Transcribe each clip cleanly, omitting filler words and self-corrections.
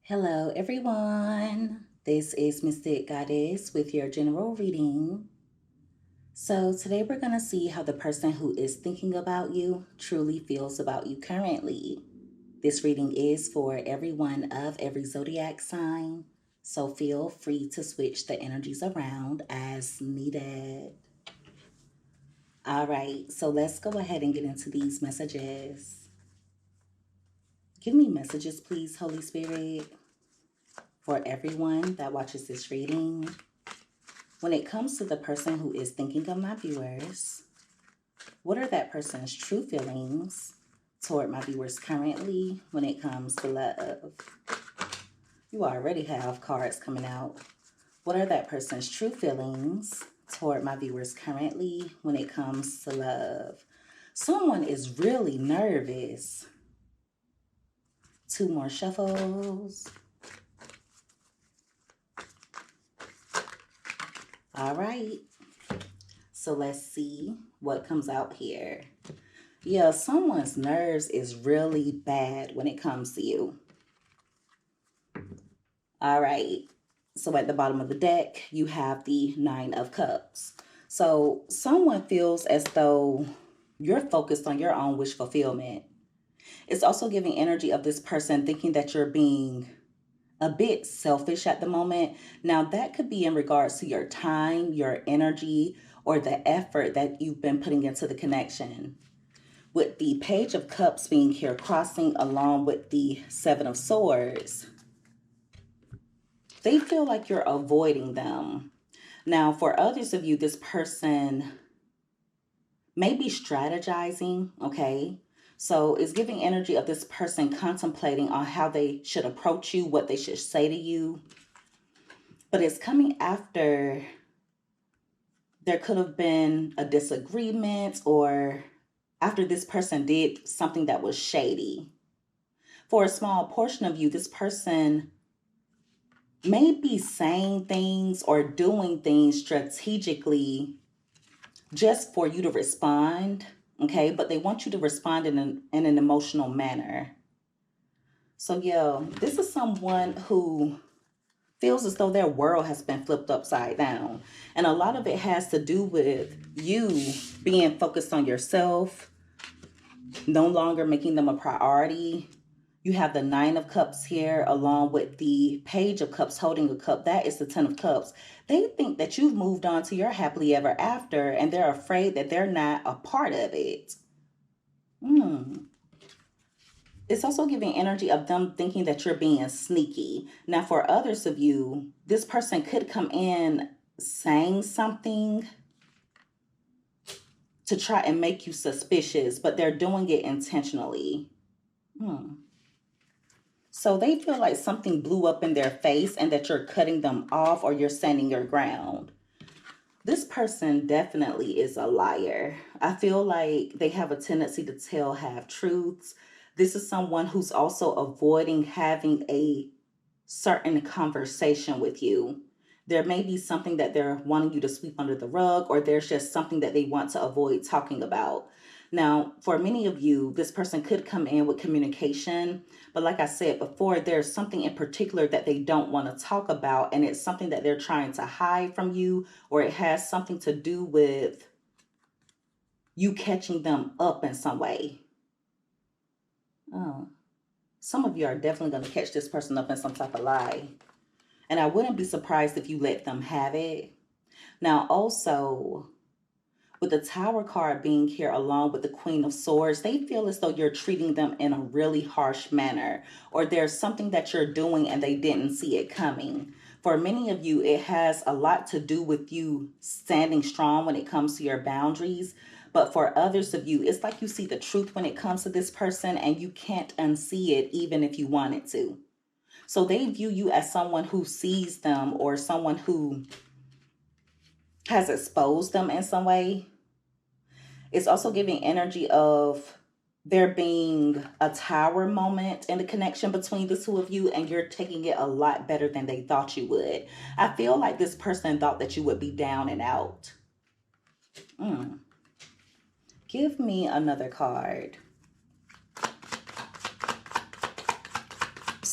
Hello, everyone. This is Mystic Goddess with your general reading. So, today we're going to see how the person who is thinking about you truly feels about you currently. This reading is for everyone of every zodiac sign, so feel free to switch the energies around as needed. All right, so let's go ahead and get into these messages. Give me messages, please, Holy Spirit, for everyone that watches this reading. When it comes to the person who is thinking of my viewers, what are that person's true feelings toward my viewers currently when it comes to love? You already have cards coming out. What are that person's true feelings toward my viewers currently when it comes to love? Someone is really nervous. Two more shuffles. All right. So let's see what comes out here. Yeah, someone's nerves is really bad when it comes to you. All right. So at the bottom of the deck, you have the Nine of Cups. So someone feels as though you're focused on your own wish fulfillment. It's also giving energy of this person thinking that you're being a bit selfish at the moment. Now, that could be in regards to your time, your energy, or the effort that you've been putting into the connection. With the Page of Cups being here crossing along with the Seven of Swords, they feel like you're avoiding them. Now, for others of you, this person may be strategizing, okay? So it's giving energy of this person contemplating on how they should approach you, what they should say to you. But it's coming after there could have been a disagreement or after this person did something that was shady. For a small portion of you, this person may be saying things or doing things strategically just for you to respond, okay? But they want you to respond in an emotional manner. So yeah, this is someone who feels as though their world has been flipped upside down. And a lot of it has to do with you being focused on yourself, no longer making them a priority. You have the Nine of Cups here along with the Page of Cups holding a cup. That is the Ten of Cups. They think that you've moved on to your happily ever after and they're afraid that they're not a part of it. It's also giving energy of them thinking that you're being sneaky. Now, for others of you, this person could come in saying something to try and make you suspicious, but they're doing it intentionally. So they feel like something blew up in their face and that you're cutting them off or you're standing your ground. This person definitely is a liar. I feel like they have a tendency to tell half truths. This is someone who's also avoiding having a certain conversation with you. There may be something that they're wanting you to sweep under the rug, or there's just something that they want to avoid talking about. Now, for many of you, this person could come in with communication, but like I said before, there's something in particular that they don't want to talk about, and it's something that they're trying to hide from you, or it has something to do with you catching them up in some way. Oh, some of you are definitely going to catch this person up in some type of lie. And I wouldn't be surprised if you let them have it. Now, also, with the Tower card being here along with the Queen of Swords, they feel as though you're treating them in a really harsh manner, or there's something that you're doing and they didn't see it coming. For many of you, it has a lot to do with you standing strong when it comes to your boundaries. But for others of you, it's like you see the truth when it comes to this person and you can't unsee it even if you wanted to. So they view you as someone who sees them or someone who has exposed them in some way. It's also giving energy of there being a tower moment in the connection between the two of you, and you're taking it a lot better than they thought you would. I feel like this person thought that you would be down and out. Give me another card.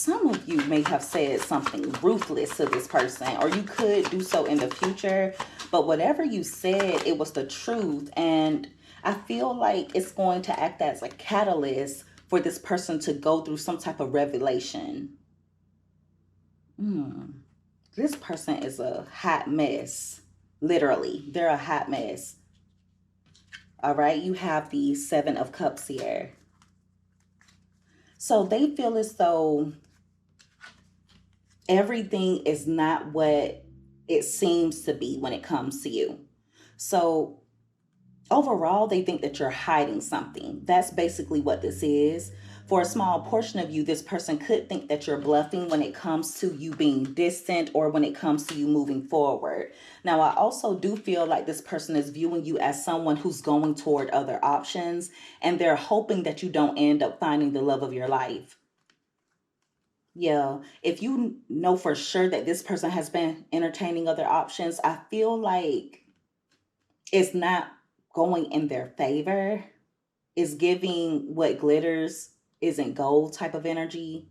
some of you may have said something ruthless to this person, or you could do so in the future. But whatever you said, it was the truth. And I feel like it's going to act as a catalyst for this person to go through some type of revelation. This person is a hot mess. Literally, they're a hot mess. All right, you have the Seven of Cups here. So they feel as though everything is not what it seems to be when it comes to you. So overall, they think that you're hiding something. That's basically what this is. For a small portion of you, this person could think that you're bluffing when it comes to you being distant or when it comes to you moving forward. Now, I also do feel like this person is viewing you as someone who's going toward other options, and they're hoping that you don't end up finding the love of your life. Yeah, if you know for sure that this person has been entertaining other options, I feel like it's not going in their favor. It's giving what glitters isn't gold type of energy.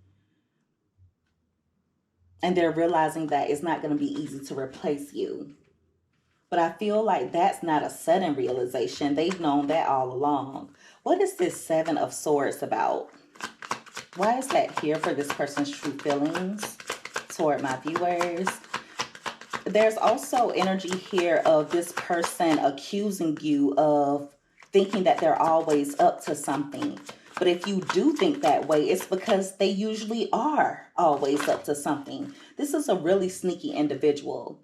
And they're realizing that it's not going to be easy to replace you. But I feel like that's not a sudden realization. They've known that all along. What is this Seven of Swords about? Why is that here for this person's true feelings toward my viewers? There's also energy here of this person accusing you of thinking that they're always up to something. But if you do think that way, it's because they usually are always up to something. This is a really sneaky individual.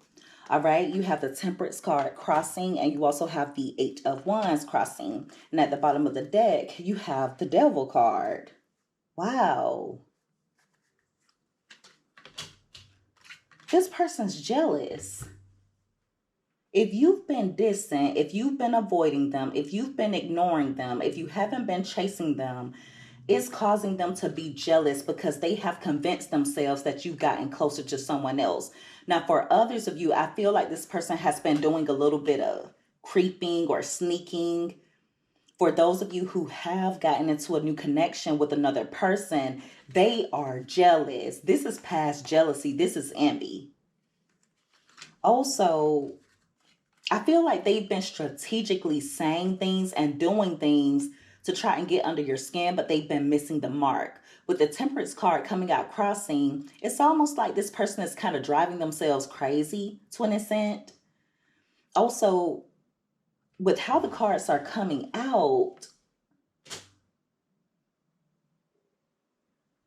All right, you have the Temperance card crossing, and you also have the Eight of Wands crossing. And at the bottom of the deck, you have the Devil card. Wow. This person's jealous. If you've been distant, if you've been avoiding them, if you've been ignoring them, if you haven't been chasing them, it's causing them to be jealous because they have convinced themselves that you've gotten closer to someone else. Now, for others of you, I feel like this person has been doing a little bit of creeping or sneaking. For those of you who have gotten into a new connection with another person, they are jealous. This is past jealousy. This is envy. Also, I feel like they've been strategically saying things and doing things to try and get under your skin, but they've been missing the mark. With the Temperance card coming out crossing, it's almost like this person is kind of driving themselves crazy to an extent. Also, with how the cards are coming out,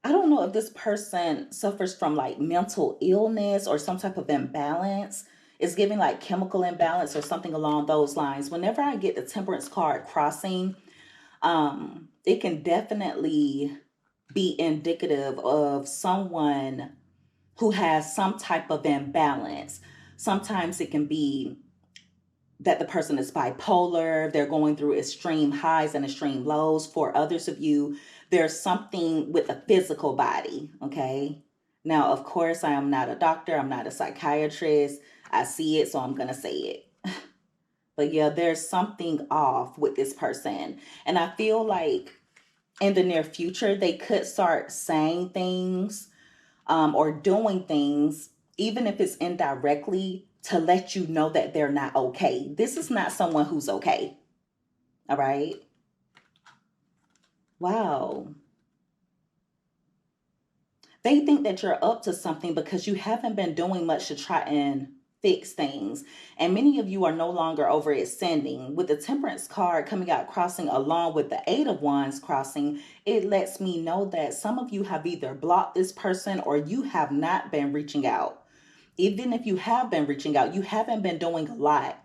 I don't know if this person suffers from like mental illness or some type of imbalance. It's giving like chemical imbalance or something along those lines. Whenever I get the Temperance card crossing, it can definitely be indicative of someone who has some type of imbalance. Sometimes it can be that the person is bipolar, they're going through extreme highs and extreme lows. For others of you, there's something with the physical body, okay? Now, of course, I am not a doctor, I'm not a psychiatrist. I see it, so I'm going to say it. But yeah, there's something off with this person. And I feel like in the near future, they could start saying things or doing things, even if it's indirectly, to let you know that they're not okay. This is not someone who's okay. All right. Wow. They think that you're up to something because you haven't been doing much to try and fix things. And many of you are no longer overextending. With the Temperance card coming out crossing along with the Eight of Wands crossing, it lets me know that some of you have either blocked this person or you have not been reaching out. Even if you have been reaching out, you haven't been doing a lot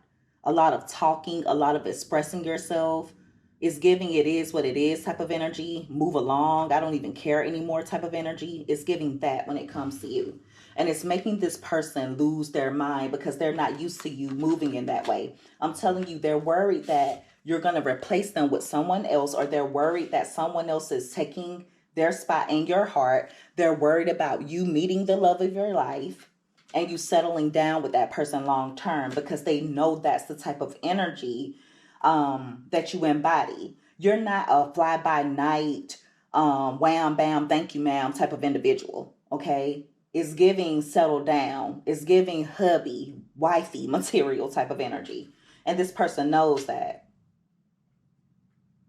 of talking, a lot of expressing yourself. It's giving it is what it is type of energy. Move along. I don't even care anymore type of energy. It's giving that when it comes to you. And it's making this person lose their mind because they're not used to you moving in that way. I'm telling you, they're worried that you're going to replace them with someone else, or they're worried that someone else is taking their spot in your heart. They're worried about you meeting the love of your life and you settling down with that person long term because they know that's the type of energy that you embody. You're not a fly by night wham, bam, thank you, ma'am type of individual. Okay. It's giving settle down. It's giving hubby, wifey material type of energy. And this person knows that.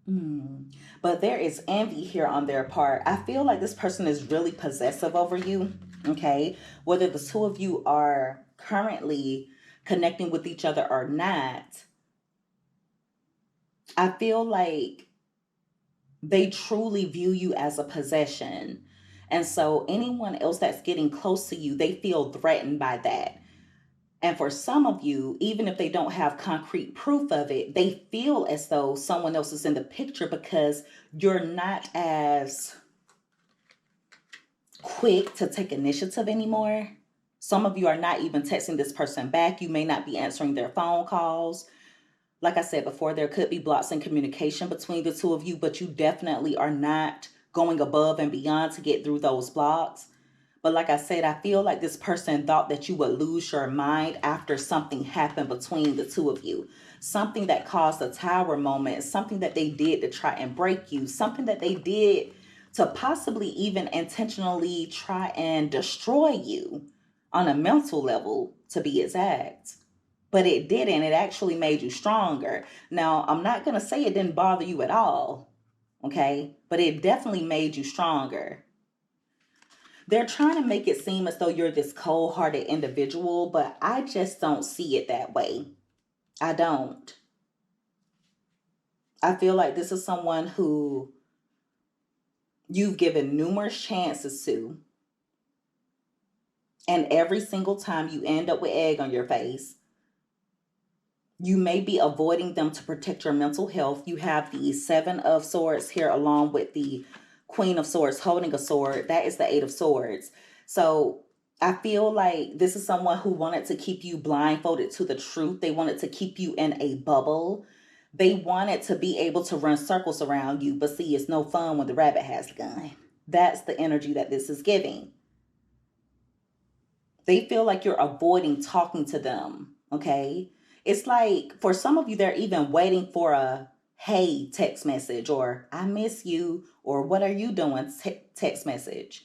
But there is envy here on their part. I feel like this person is really possessive over you. Okay. Whether the two of you are currently connecting with each other or not, I feel like they truly view you as a possession. And so anyone else that's getting close to you, they feel threatened by that. And for some of you, even if they don't have concrete proof of it, they feel as though someone else is in the picture because you're not as quick to take initiative anymore. Some of you are not even texting this person back. You may not be answering their phone calls. Like I said before, there could be blocks in communication between the two of you, but you definitely are not going above and beyond to get through those blocks. But like I said, I feel like this person thought that you would lose your mind after something happened between the two of you. Something that caused a tower moment, something that they did to try and break you, something that they did to possibly even intentionally try and destroy you on a mental level, to be exact. But it didn't. It actually made you stronger. Now, I'm not going to say it didn't bother you at all, okay? But it definitely made you stronger. They're trying to make it seem as though you're this cold-hearted individual, but I just don't see it that way. I don't. I feel like this is someone who you've given numerous chances to, and every single time you end up with egg on your face. You may be avoiding them to protect your mental health. You have the Seven of Swords here along with the Queen of Swords holding a sword. That is the Eight of Swords. So I feel like this is someone who wanted to keep you blindfolded to the truth. They wanted to keep you in a bubble. They wanted to be able to run circles around you. But see, it's no fun when the rabbit has the gun. That's the energy that this is giving. They feel like you're avoiding talking to them. Okay. It's like for some of you, they're even waiting for a hey text message or I miss you or what are you doing text message.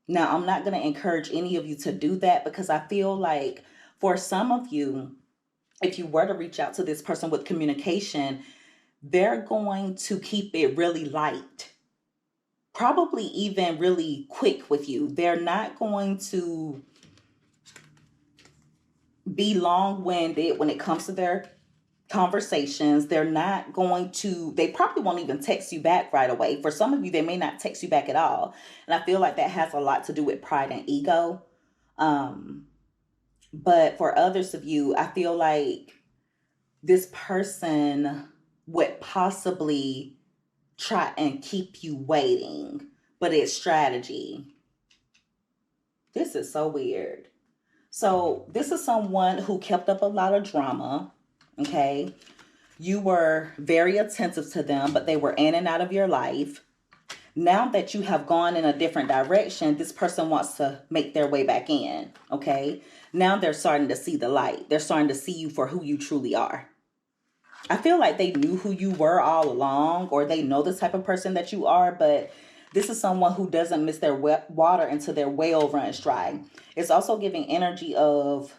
Now, I'm not going to encourage any of you to do that because I feel like for some of you, if you were to reach out to this person with communication, they're going to keep it really light, probably even really quick with you. They're not going to be long-winded when it comes to their conversations. They're not going to, they probably won't even text you back right away. For some of you, they may not text you back at all. And I feel like that has a lot to do with pride and ego. But for others of you, I feel like this person would possibly try and keep you waiting, but it's strategy. This is so weird. So this is someone who kept up a lot of drama, okay? You were very attentive to them, but they were in and out of your life. Now that you have gone in a different direction, this person wants to make their way back in, okay? Now they're starting to see the light. They're starting to see you for who you truly are. I feel like they knew who you were all along, or they know the type of person that you are, but this is someone who doesn't miss their water until their well runs dry. It's also giving energy of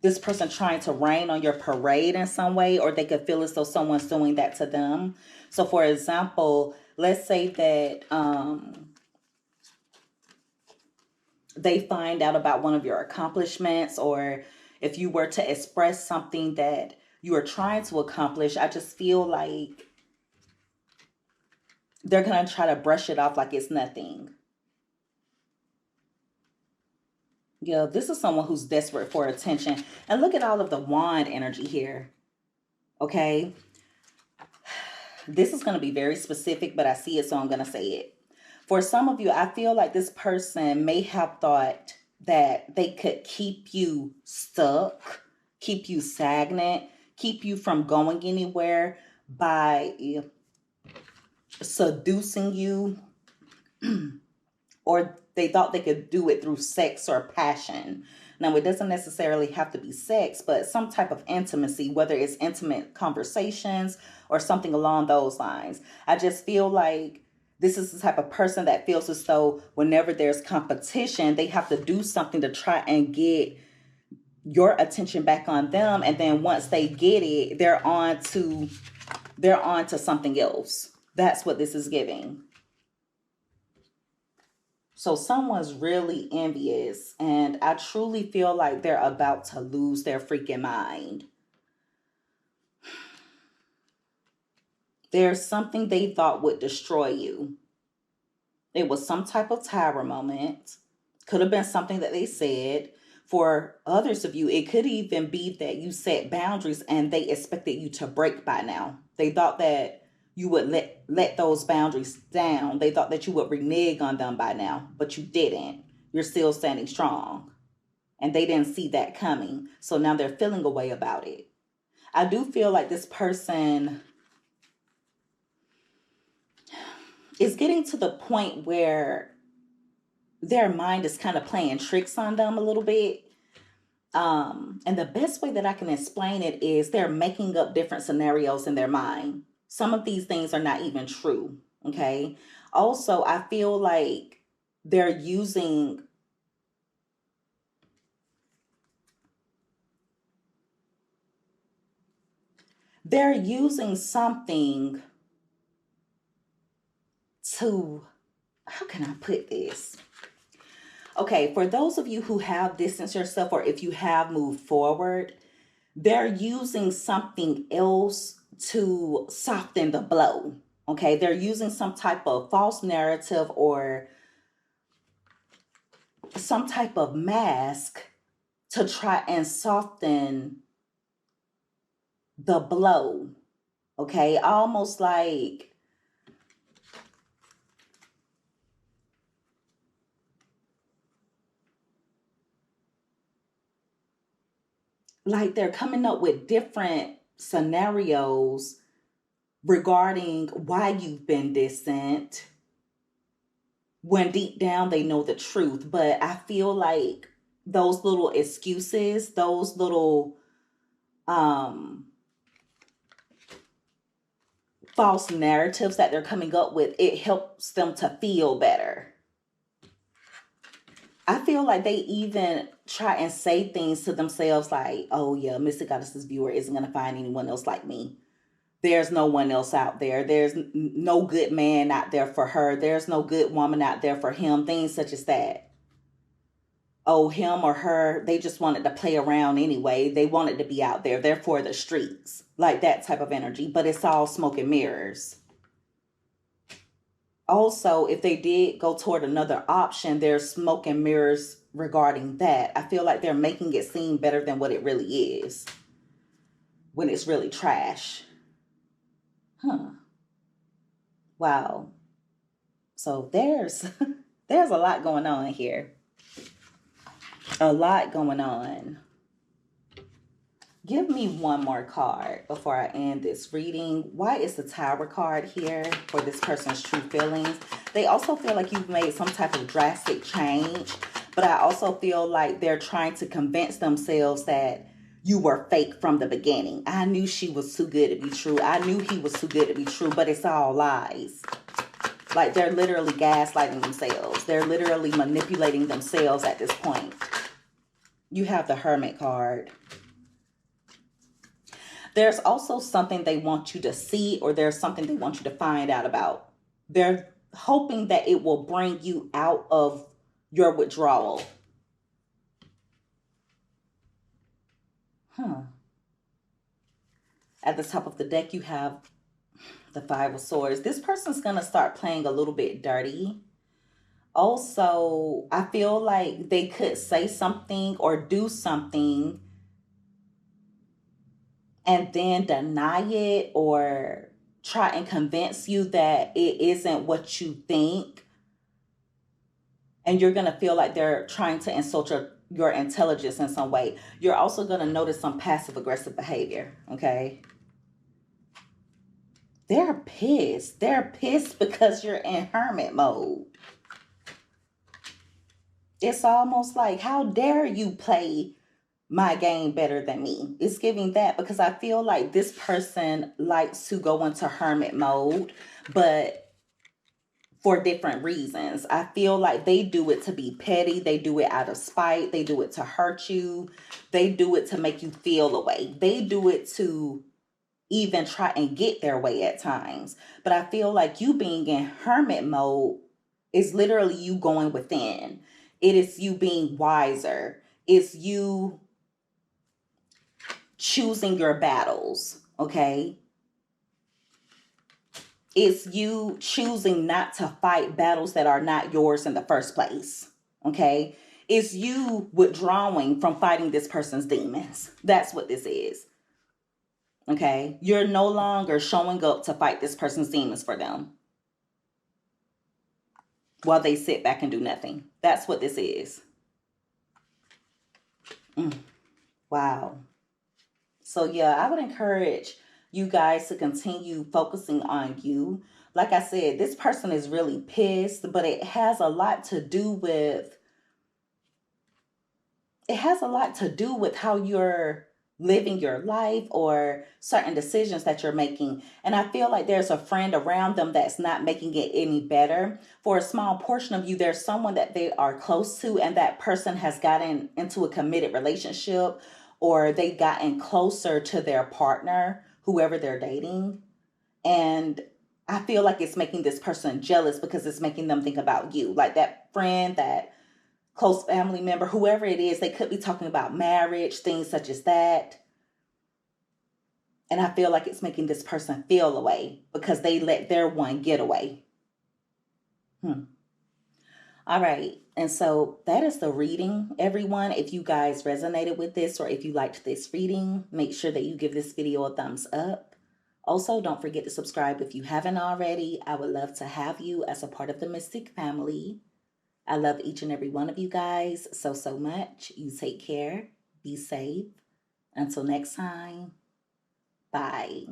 this person trying to rain on your parade in some way, or they could feel as though someone's doing that to them. So for example, let's say that they find out about one of your accomplishments, or if you were to express something that you are trying to accomplish, I just feel like they're going to try to brush it off like it's nothing. Yeah, this is someone who's desperate for attention. And look at all of the wand energy here. Okay. This is going to be very specific, but I see it, so I'm going to say it. For some of you, I feel like this person may have thought that they could keep you stuck, keep you stagnant, keep you from going anywhere by seducing you, or they thought they could do it through sex or passion. Now, it doesn't necessarily have to be sex, but some type of intimacy, whether it's intimate conversations or something along those lines. I just feel like this is the type of person that feels as though whenever there's competition, they have to do something to try and get your attention back on them. And then once they get it, they're on to something else. That's what this is giving. So someone's really envious, and I truly feel like they're about to lose their freaking mind. There's something they thought would destroy you. It was some type of tower moment. Could have been something that they said. For others of you, it could even be that you set boundaries and they expected you to break by now. They thought that you would let those boundaries down. They thought that you would renege on them by now, but you didn't. You're still standing strong. And they didn't see that coming. So now they're feeling a way about it. I do feel like this person is getting to the point where their mind is kind of playing tricks on them a little bit. And the best way that I can explain it is they're making up different scenarios in their mind. Some of these things are not even true. Okay. Also, I feel like they're using something to, how can I put this? Okay, for those of you who have distanced yourself, or if you have moved forward, they're using something else to soften the blow. Okay, they're using some type of false narrative or some type of mask to try and soften the blow. Okay, almost like they're coming up with different scenarios regarding why you've been distant, when deep down they know the truth. But I feel like those little excuses, those little false narratives that they're coming up with, it helps them to feel better. I feel like they even try and say things to themselves like, oh yeah, Mystic Goddess's viewer isn't going to find anyone else like me. There's no one else out there. There's no good man out there for her. There's no good woman out there for him. Things such as that. Oh, him or her, they just wanted to play around anyway. They wanted to be out there. They're for the streets. Like that type of energy. But it's all smoke and mirrors. Also, if they did go toward another option, there's smoke and mirrors regarding that. I feel like they're making it seem better than what it really is, when it's really trash. Wow. So there's a lot going on here. A lot going on. Give me one more card before I end this reading. Why is the Tower card here for this person's true feelings? They also feel like you've made some type of drastic change, but I also feel like they're trying to convince themselves that you were fake from the beginning. I knew she was too good to be true. I knew he was too good to be true, but it's all lies. Like they're literally gaslighting themselves. They're literally manipulating themselves at this point. You have the Hermit card. There's also something they want you to see, or there's something they want you to find out about. They're hoping that it will bring you out of your withdrawal. At the top of the deck, you have the Five of Swords. This person's going to start playing a little bit dirty. Also, I feel like they could say something or do something and then deny it, or try and convince you that it isn't what you think. And you're going to feel like they're trying to insult your intelligence in some way. You're also going to notice some passive aggressive behavior, okay? They're pissed. They're pissed because you're in hermit mode. It's almost like, how dare you play my game better than me? It's giving that, because I feel like this person likes to go into hermit mode, but for different reasons. I feel like they do it to be petty. They do it out of spite. They do it to hurt you. They do it to make you feel away. They do it to even try and get their way at times. But I feel like you being in hermit mode is literally you going within. It is you being wiser. It's you choosing your battles, okay? It's you choosing not to fight battles that are not yours in the first place, okay? It's you withdrawing from fighting this person's demons. That's what this is, okay? You're no longer showing up to fight this person's demons for them while they sit back and do nothing. That's what this is. Wow. So yeah, I would encourage you guys to continue focusing on you. Like I said, this person is really pissed, but it has a lot to do with how you're living your life or certain decisions that you're making. And I feel like there's a friend around them that's not making it any better. For a small portion of you, there's someone that they are close to, and that person has gotten into a committed relationship, or they've gotten closer to their partner, whoever they're dating. And I feel like it's making this person jealous, because it's making them think about you. Like that friend, that close family member, whoever it is, they could be talking about marriage, things such as that. And I feel like it's making this person feel away because they let their one get away. All right. And so that is the reading, everyone. If you guys resonated with this, or if you liked this reading, make sure that you give this video a thumbs up. Also, don't forget to subscribe if you haven't already. I would love to have you as a part of the Mystic family. I love each and every one of you guys so, so much. You take care. Be safe. Until next time. Bye.